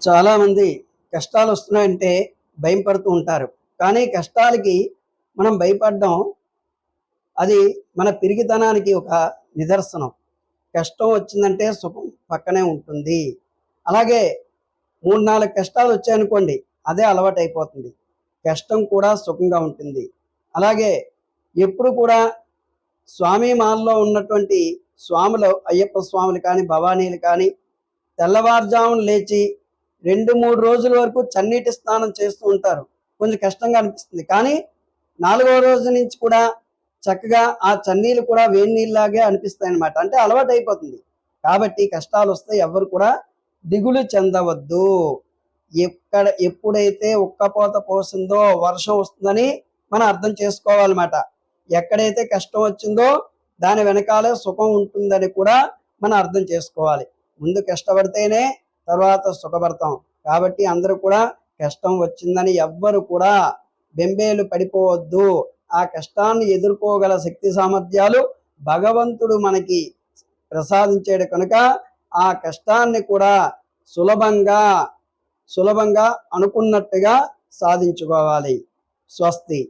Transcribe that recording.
చాలామంది కష్టాలు వస్తున్నాయంటే భయం పడుతూ ఉంటారు. కానీ కష్టాలకి మనం భయపడడం అది మన పిరికితనానికి ఒక నిదర్శనం. కష్టం వచ్చిందంటే సుఖం పక్కనే ఉంటుంది. అలాగే 3, 4 కష్టాలు వచ్చాయనుకోండి, అదే అలవాటైపోతుంది. కష్టం కూడా సుఖంగా ఉంటుంది. అలాగే ఎప్పుడు కూడా స్వామి మాలలో ఉన్నటువంటి స్వాములు, అయ్యప్ప స్వాములు కానీ, భవానీలు కానీ తెల్లవారుజామున లేచి 2, 3 రోజుల వరకు చన్నీటి స్నానం చేస్తూ ఉంటారు. కొంచెం కష్టంగా అనిపిస్తుంది. కానీ 4వ రోజు నుంచి కూడా చక్కగా ఆ చన్నీళ్ళు కూడా వేడి నీళ్ళలాగే అనిపిస్తాయి అన్నమాట. అంటే అలవాటు అయిపోతుంది. కాబట్టి కష్టాలు వస్తే ఎవరు కూడా దిగులు చెందవద్దు. ఎప్పుడైతే ఉక్కపోత పోసిందో వర్షం వస్తుందని మనం అర్థం చేసుకోవాలన్నమాట. ఎక్కడైతే కష్టం వచ్చిందో దాని వెనకాలే సుఖం ఉంటుందని కూడా మనం అర్థం చేసుకోవాలి. ముందు కష్టపడితేనే తర్వాత సుఖపడతాం. కాబట్టి అందరూ కూడా కష్టం వచ్చిందని ఎవ్వరు కూడా బెంబేలు పడిపోవద్దు. ఆ కష్టాన్ని ఎదుర్కోగల శక్తి సామర్థ్యాలు భగవంతుడు మనకి ప్రసాదించాడు కనుక ఆ కష్టాన్ని కూడా సులభంగా అనుకున్నట్టుగా సాధించుకోవాలి. స్వస్తి.